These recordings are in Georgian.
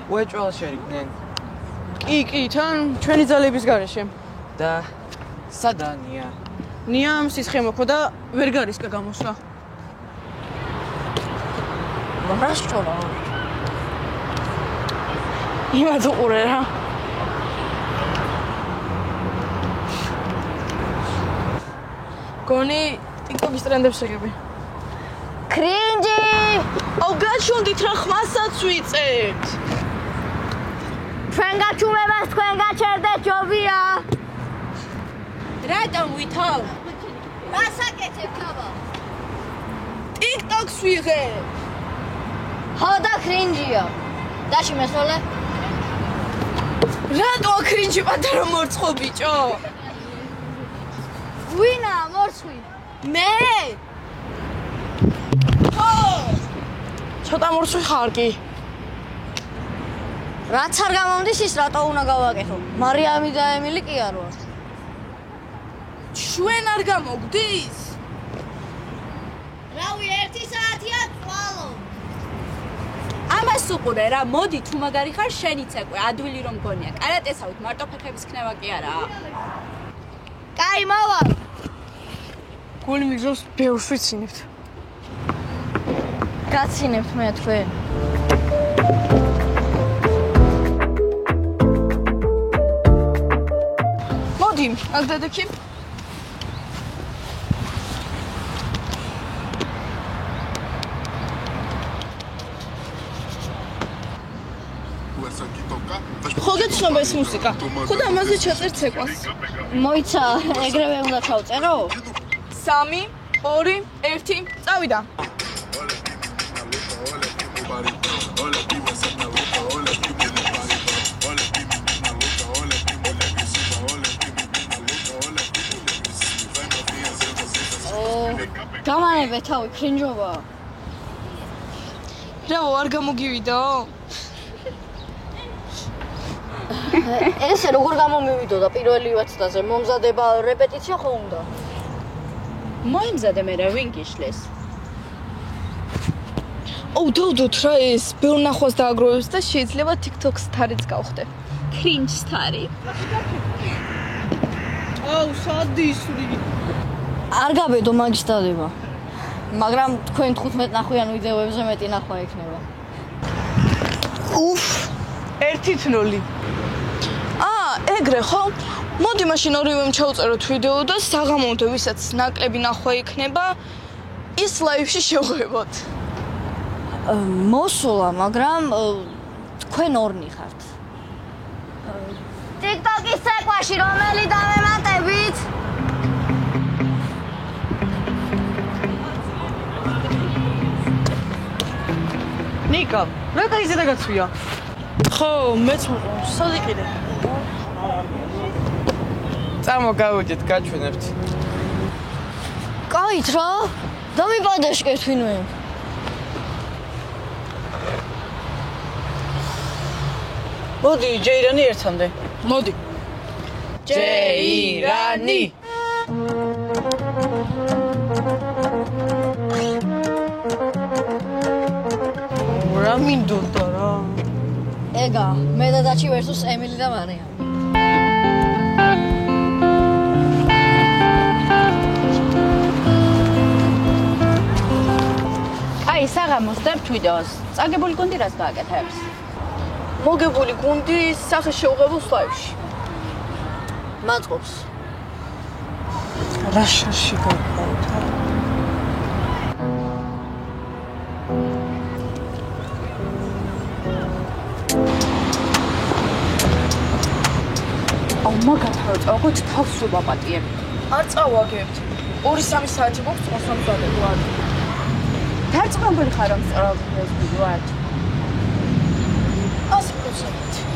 უეჭვალ შერიგდნენ. კი, თან ჩვენი ძალების გარეშე. და სადანია? ნიამ სისხლი მოხდა და ვერ გარისკა გამოსვლა. რას ჩოლა? იმათ უყურე რა. გონი TikTok-ის ტრენდებს შეგები. კრინჯი! აუ გაჩვენდით რა ხმასაც ვიწევთ. ჩვენ გაჩუმებას თქვენ გაჩერდეთ ჯობია. რატომ ვითავ? გასაკეთებ თავა. TikTok-ს ვიღებ. ხო და კრინჯია. დაში მესოლე? რატო კრინჯი პატარა მორცხო ბიჭო? ვინა მორცხვი? მე? ხო! ცოტა მორცხვი ხარ კი. რაც არ გამომდის ის რატო უნდა გავაკეთო? მარიამი და ემილი კი არ ვარ. ჩვენ არ გამოგდის? რავი 1 საათია წვალო. ამას უყურე რა, მოდი თუ მაგარი ხარ შენიც ეკვე, ადვილი რომ გონია. კარატესავით მარტო ფეხების ქნება კი არაა. კაი მოვალ. გული მიგზავს ბევრს ვიცინებთ. გაცინებთ მე თქვენ. მოდი, აქ დადექი. ხო გეცნობა ეს მუსიკა? ხო და ამაზე ჩაწერთ ცეკვას. მოიცა, ეგრევე უნდა ჩავწერო? 3, 2, 1, წავიდა. გამანებე თავი, კრინჯობა. რავო, არ გამოგივიდაო? ესე როგორ გამომივიდოდა პირველი ვაცდაზე? მომზადება რეპეტიცია ხო უნდა? მოიმზადე მე რა ვინ გიშლეს? აუ დავდოთ რა ეს, ბევრ ნახვას დააგროვებს და შეიძლება TikTok სტარიც გავხდე. კრინჯ სტარი. აუ სადისრი. არ გაბედო მაგის დადება. მაგრამ თქვენ 15 ნახვიან ვიდეოებზე მეტი ნახვა ექნება. უფ, 1-0. ეგრე ხო? მოდი მაშინ ორივემ ჩავწეროთ ვიდეო და საღამომდე ვისაც ნაკლები ნახვა იქნება, ის ლაივში შევღებოთ. მოსულა, მაგრამ თქვენ ორნი ხართ. TikTok-ის ცეკვაში რომელი დავემატებით? ნიკა, რა გაიზე და გაცვია? ხო, მეც მოყავს, სად იყიდე? წამოგავიდეთ, გაჩვენებთ. კაით რა? დამიბადაშკეთ ვინმე. მოდი, ჯეირანი ერთამდე. მოდი. ჯეირანი. რა მინდოდა რა? ეგა, მე და დაჩი versus ემილი და მარიამი. აი, საღამოს დებთ ვიდეოს. წაგებული გუნდი რას გააკეთებს? მოგებული გუნდი სახე შეუღებულს ლაივში. მაწყობს. რა შარში გავყავთ? აუ მაგათარო წავყოთ თავს ვაპატიებ. არ წავაგებთ. 2-3 საათი მოხს მოსამზადებლად. დარწმუნებული ხარ რომ სწორად ეს ვიდეოა? 100%.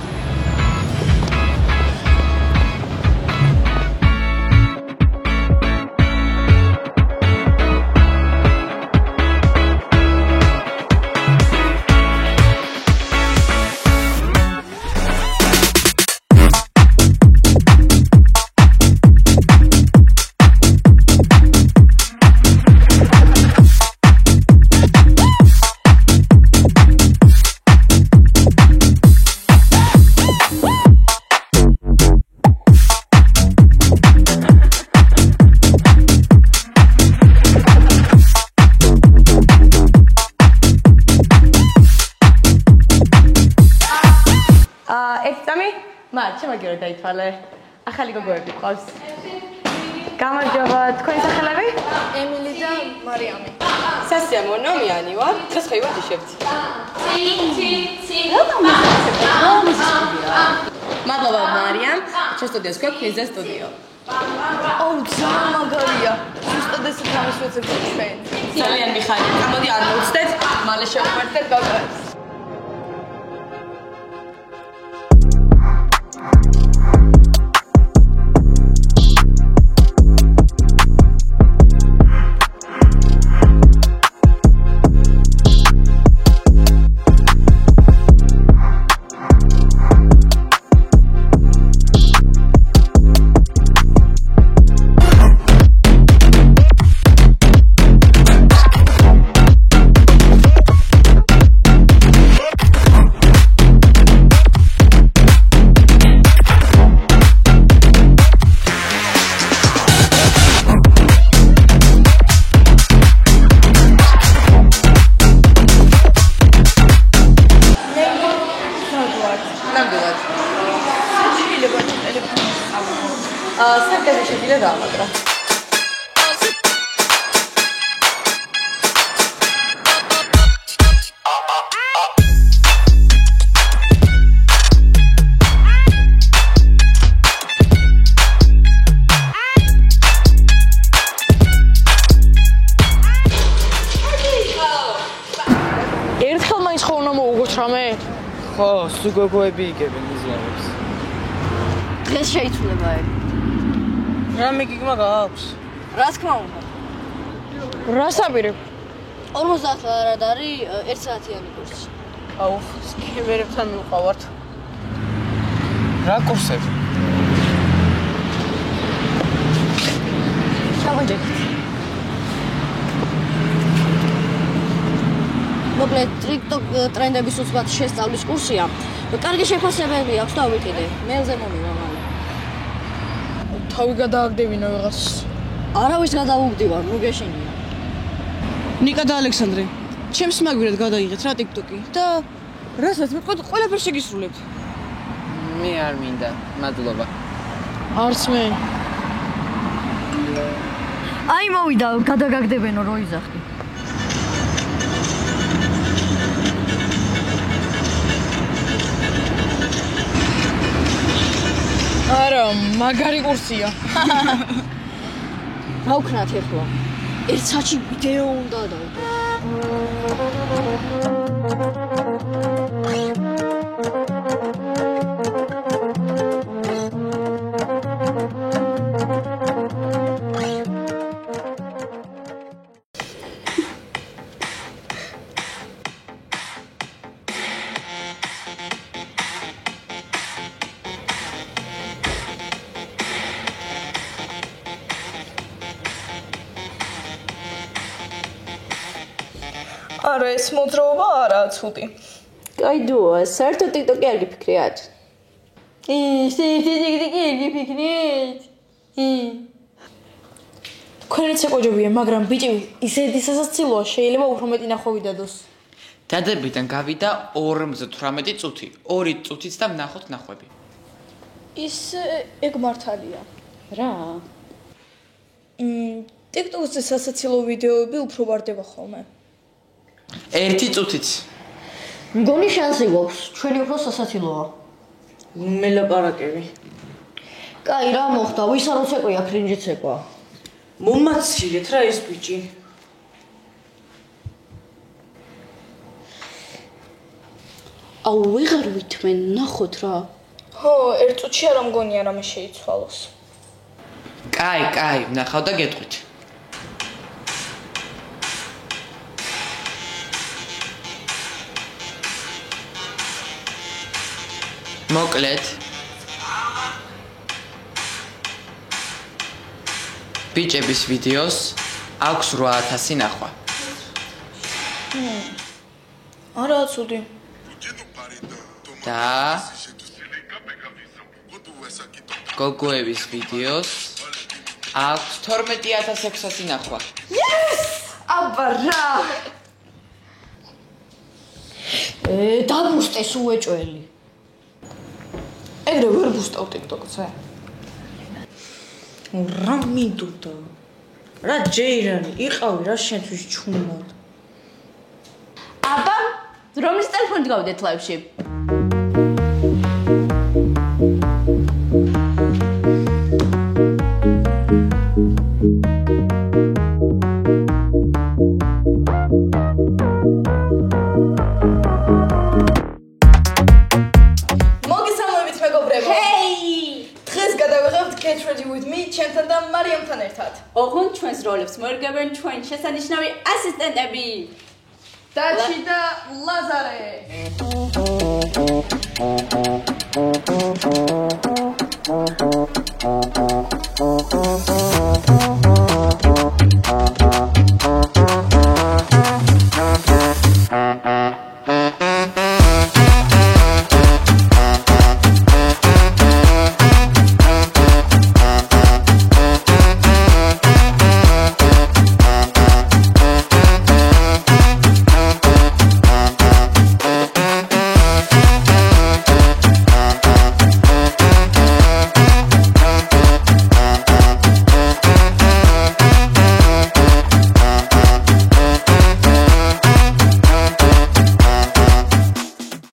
მარტი მაგირო დაითვალე. ახალი გოგოები ყავს. გამარჯობა, თქვენი სახელები? ემილი და მარიამი. სასია მონომიანი ვარ. დღეს ხეივა დიშებთ. მადლობა მარიამ. ჩვენ სტუდიას გვაქვს ფიზა სტუდიო. აუ, ძალიან მაგარია. ზუსტად ეს რამის ვეცებთ ჩვენ. ძალიან მიხარია. გამოდი არ მოვცდეთ, მალე შევხვდეთ გოგოებს. სარკაზე შეგვიძლია დავამაგრა. ერთხელ მაინც ხო უნდა მოუგოთ რამე? ხო, სულ გოგოები იგებენ მიზნებს. დღეს შეიცვლება ეგ. რამე გიგმა გაქვს? რა თქმა უნდა. რას აპირებ? 50 ლარად არის 1 საათიანი კურსი. აუ, სკემერებთან მივყავართ. რა კურსები? ჩავაჯერეთ. მოკლედ, TikTok ტრენდების უცბად შესწავლის კურსია. კარგი შეფასებები აქვს და ვიყიდე. მეილზე მომივა მალე. თავი გადააგდებინო ვიღას. არავის გადავუგდივარ, ნუ გეშინია. ნიკა და ალექსანდრე, ჩემს მაგვირად გადაიღეთ რა TikTok-ი და რასაც მეთქვა ყველაფერს შეგისრულებთ. მე არ მინდა, მადლობა. არც მე. აი მოვიდა, გადაგაგდებენო რო იზახი. არა, მაგარი კურსია. რა ვქნათ ახლა? 1 საათში ვიდეო უნდა დავდო. არა ეს მოძრაობა არაა ცუდი. კაიდოა, საერთოდ TikTok-ი არ გიფიქრიათ? TikTok-ი გიფიქრით? თქვენიც ეკოჯობია, მაგრამ ბიჭი ისეთი სასაცილოა, შეიძლება უფრო მეტი ნახვევი დადოს. დადებიდან გავიდა 58 წუთი. 2 წუთიც და ვნახოთ ნახვები. ის ეგ მართალია. რა? TikTok-ზე სასაცილო ვიდეოები უფრო ვარდება ხოლმე. 1 წუთიც. მგონი შანსი გვაქვს, ჩვენი უფრო სასაცილოა. მელაპარაკები. კაი, რა მოხდა? ვის არ უცეკვია კრინჯიც ეკვა? მომაცილეთ რა ეს ბიჭი. აუ, ვეღარ ვითმენ, ნახოთ რა. ხო, 1 წუთში არ მგონია რამე შეიცვალოს. კაი, ვნახავ და გეტყვით. მოკლედ ბიჭების ვიდეოს აქვს 8000 ნახვა. არაა ცუდი. და გოგოების ვიდეოს აქვს 12600 ნახვა. აბა რა. დაგუსტეს უეჭველი. ეგრე ვერ ვუსტავ TikTok-ზე? რა მინდოდა? რა ჯეირანი, იყავი რა შენთვის ჩუმად. აბა, რომლის ტელეფონით გავდეთ ლაივში? მოგესალმებით მეგობრებო. Hey! დღეს გადავიღებთ Get Ready With Me ჩემთან და მარიამთან ერთად. ოღონდ ჩვენს როლებს მოერგებენ ჩვენი შესანიშნავი ასისტენტები. დაჩი და ლაზარე.